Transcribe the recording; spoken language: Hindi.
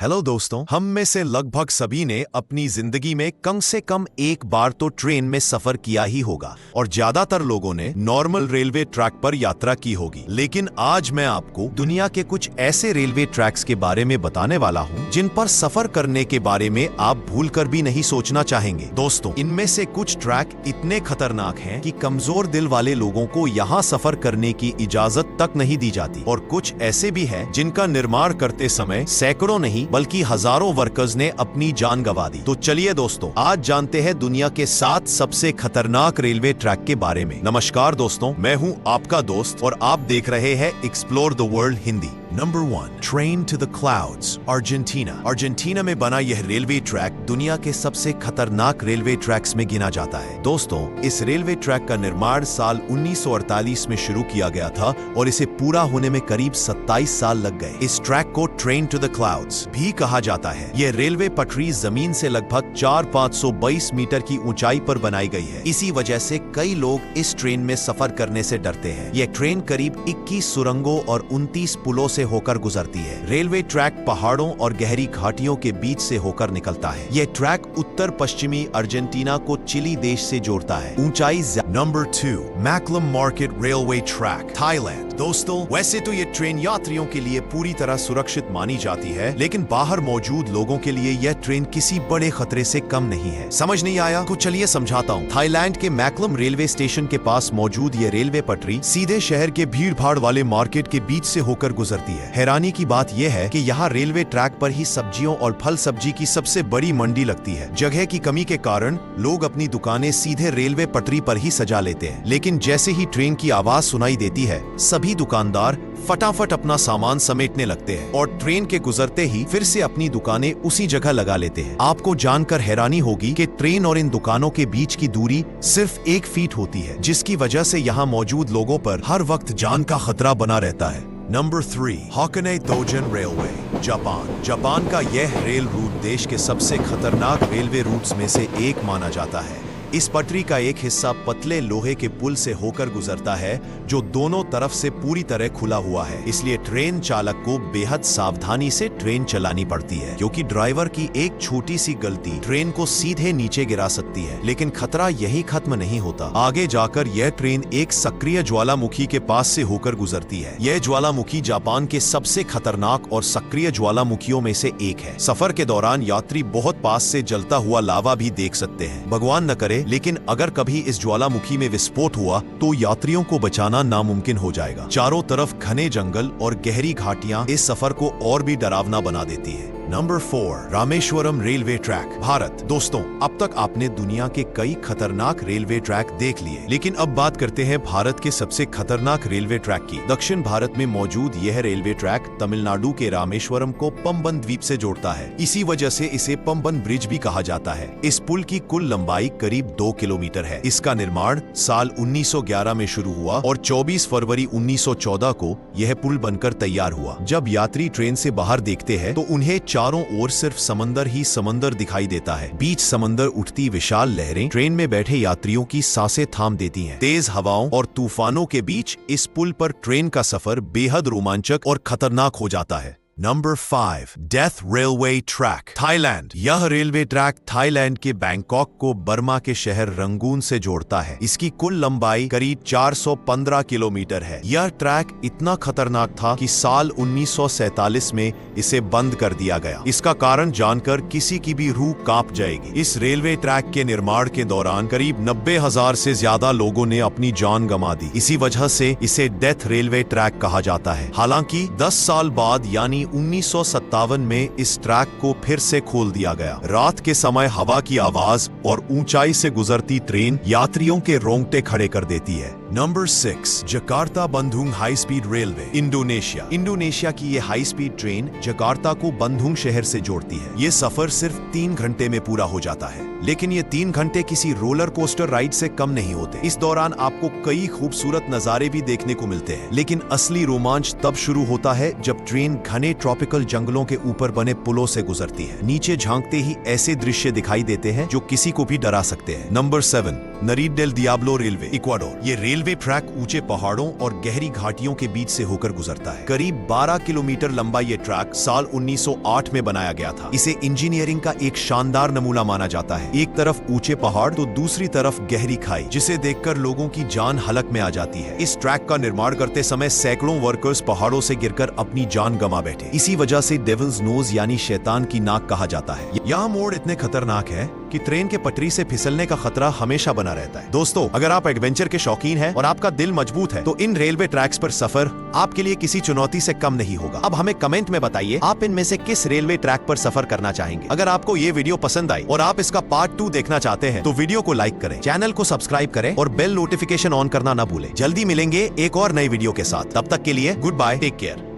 हेलो दोस्तों, हम में से लगभग सभी ने अपनी जिंदगी में कम से कम एक बार तो ट्रेन में सफर किया ही होगा और ज्यादातर लोगों ने नॉर्मल रेलवे ट्रैक पर यात्रा की होगी। लेकिन आज मैं आपको दुनिया के कुछ ऐसे रेलवे ट्रैक्स के बारे में बताने वाला हूं जिन पर सफर करने के बारे में आप भूलकर भी नहीं सोचना चाहेंगे। दोस्तों, इनमें से कुछ ट्रैक इतने खतरनाक हैं कि कमजोर दिल वाले लोगों को यहाँ सफर करने की इजाजत तक नहीं दी जाती, और कुछ ऐसे भी हैं जिनका निर्माण करते समय सैकड़ों नहीं बल्कि हजारों वर्कर्स ने अपनी जान गंवा दी। तो चलिए दोस्तों, आज जानते हैं दुनिया के 7 सबसे खतरनाक रेलवे ट्रैक के बारे में। नमस्कार दोस्तों, मैं हूं आपका दोस्त और आप देख रहे हैं explore the world Hindi. Number 1, train to the clouds, Argentina. Argentina में बना यह रेलवे ट्रैक दुनिया के सबसे खतरनाक रेलवे ट्रैक्स में गिना जाता है। दोस्तों, इस रेलवे ट्रैक का निर्माण साल 1948 में शुरू किया गया था और इसे पूरा होने में करीब 27 साल लग गए। इस ट्रैक को ट्रेन टू द क्लाउड्स भी कहा जाता है। यह रेलवे पटरी जमीन से लगभग 4,522 मीटर की ऊंचाई पर बनाई गई है। इसी वजह से कई लोग इस ट्रेन में सफर करने से डरते हैं। यह ट्रेन करीब 21 सुरंगों और 29 पुलों से होकर गुजरती है। रेलवे ट्रैक पहाड़ों और गहरी घाटियों के बीच से होकर निकलता है। यह ट्रैक उत्तर पश्चिमी अर्जेंटीना को चिली देश से जोड़ता है। ऊंचाई। Number 2, Maeklong market railway track, Thailand. दोस्तों, वैसे तो ये ट्रेन यात्रियों के लिए पूरी तरह सुरक्षित मानी जाती है, लेकिन बाहर मौजूद लोगों के लिए यह ट्रेन किसी बड़े खतरे से कम नहीं है। समझ नहीं आया? तो चलिए समझाता हूँ। थाईलैंड के मैक्लम रेलवे स्टेशन के पास मौजूद यह रेलवे पटरी सीधे शहर के भीड़ भाड़ वाले मार्केट के बीच से होकर गुजरती है। हैरानी की बात यह है कि यहाँ रेलवे ट्रैक पर ही सब्जियों और फल सब्जी की सबसे बड़ी मंडी लगती है। जगह की कमी के कारण लोग अपनी दुकानें सीधे रेलवे पटरी पर ही सजा लेते हैं, लेकिन जैसे ही ट्रेन की आवाज सुनाई देती है, सभी दुकानदार फटाफट अपना सामान समेटने लगते हैं और ट्रेन के गुजरते ही फिर से अपनी दुकानें उसी जगह लगा लेते हैं। आपको जानकर हैरानी होगी कि ट्रेन और इन दुकानों के बीच की दूरी सिर्फ 1 फीट होती है, जिसकी वजह से यहाँ मौजूद लोगों पर हर वक्त जान का खतरा बना रहता है। Number 3, Hakone Tozan railway, Japan. Japan का यह रेल रूट देश के सबसे खतरनाक रेलवे रूट्स में से एक माना जाता है। इस पटरी का एक हिस्सा पतले लोहे के पुल से होकर गुजरता है, जो दोनों तरफ से पूरी तरह खुला हुआ है। इसलिए ट्रेन चालक को बेहद सावधानी से ट्रेन चलानी पड़ती है, क्योंकि ड्राइवर की एक छोटी सी गलती ट्रेन को सीधे नीचे गिरा सकती है। लेकिन खतरा यही खत्म नहीं होता। आगे जाकर यह ट्रेन एक सक्रिय ज्वालामुखी के पास से होकर गुजरती है। यह ज्वालामुखी जापान के सबसे खतरनाक और सक्रिय ज्वालामुखियों में से एक है। सफर के दौरान यात्री बहुत पास से जलता हुआ लावा भी देख सकते हैं। भगवान न करे, लेकिन अगर कभी इस ज्वालामुखी में विस्फोट हुआ तो यात्रियों को बचाना नामुमकिन हो जाएगा। चारों तरफ घने जंगल और गहरी घाटियां इस सफर को और भी डरावना बना देती है। Number 4, Rameswaram railway track, Bharat. दोस्तों, अब तक आपने दुनिया के कई खतरनाक रेलवे ट्रैक देख लिए, लेकिन अब बात करते हैं भारत के सबसे खतरनाक रेलवे ट्रैक की। दक्षिण भारत में मौजूद यह रेलवे ट्रैक तमिलनाडु के रामेश्वरम को पंबन द्वीप से जोड़ता है। इसी वजह से इसे पंबन ब्रिज भी कहा जाता है। इस पुल की कुल लंबाई करीब 2 किलोमीटर है। इसका निर्माण साल 1911 में शुरू हुआ और 24 फरवरी 1914 को यह पुल बनकर तैयार हुआ। जब यात्री ट्रेन से बाहर देखते हैं तो उन्हें चारों ओर सिर्फ समंदर ही समंदर दिखाई देता है। बीच समंदर उठती विशाल लहरें ट्रेन में बैठे यात्रियों की सांसें थाम देती हैं। तेज हवाओं और तूफानों के बीच इस पुल पर ट्रेन का सफर बेहद रोमांचक और खतरनाक हो जाता है। Number 5, death railway track, Thailand. यह रेलवे ट्रैक थाईलैंड के बैंकॉक को बर्मा के शहर रंगून से जोड़ता है। इसकी कुल लंबाई करीब 415 किलोमीटर है। यह ट्रैक इतना खतरनाक था कि साल 1947 में इसे बंद कर दिया गया। इसका कारण जानकर किसी की भी रूह कांप जाएगी। इस रेलवे ट्रैक के निर्माण के दौरान करीब 90,000 से ज्यादा लोगों ने अपनी जान गंवा दी। इसी वजह से इसे डेथ रेलवे ट्रैक कहा जाता है। हालांकि 10 साल बाद यानी 1957 में इस ट्रैक को फिर से खोल दिया गया। रात के समय हवा की आवाज और ऊंचाई से गुजरती ट्रेन यात्रियों के रोंगटे खड़े कर देती है। Number 6, Jakarta Bandung high speed railway, Indonesia. Indonesia की यह हाई स्पीड ट्रेन जकार्ता को बंधुंग शहर से जोड़ती है। ये सफर सिर्फ 3 घंटे में पूरा हो जाता है। लेकिन ये 3 घंटे किसी रोलर कोस्टर राइड से कम नहीं होते। इस दौरान आपको कई खूबसूरत नजारे भी देखने को मिलते हैं, लेकिन असली रोमांच तब शुरू होता है जब ट्रेन घने ट्रॉपिकल जंगलों के ऊपर बने पुलों से गुजरती है। नीचे झांकते ही ऐसे दृश्य दिखाई देते हैं जो किसी को भी डरा सकते हैं। Number 7, Nariz del Diablo railway, Ecuador. ये रेलवे ट्रैक ऊंचे पहाड़ों और गहरी घाटियों के बीच से होकर गुजरता है। करीब 12 किलोमीटर लंबा ये ट्रैक साल 1908 में बनाया गया था। इसे इंजीनियरिंग का एक शानदार नमूना माना जाता है। एक तरफ ऊंचे पहाड़ तो दूसरी तरफ गहरी खाई, जिसे देखकर लोगों की जान हलक में आ जाती है। इस ट्रैक का निर्माण करते समय सैकड़ों वर्कर्स पहाड़ों से गिरकर अपनी जान गंवा बैठे। इसी वजह से डेविल्स नोज यानी शैतान की नाक कहा जाता है। यहाँ मोड़ इतने खतरनाक है कि ट्रेन के पटरी से फिसलने का खतरा हमेशा बना रहता है। दोस्तों, अगर आप एडवेंचर के शौकीन हैं और आपका दिल मजबूत है तो इन रेलवे ट्रैक्स पर सफर आपके लिए किसी चुनौती से कम नहीं होगा। अब हमें कमेंट में बताइए आप इनमें से किस रेलवे ट्रैक पर सफर करना चाहेंगे। अगर आपको ये वीडियो पसंद आई और आप इसका पार्ट 2 देखना चाहते हैं तो वीडियो को लाइक करें, चैनल को सब्सक्राइब करें और बेल नोटिफिकेशन ऑन करना ना भूलें। जल्दी मिलेंगे एक और नई वीडियो के साथ। तब तक के लिए गुड बाय, टेक केयर।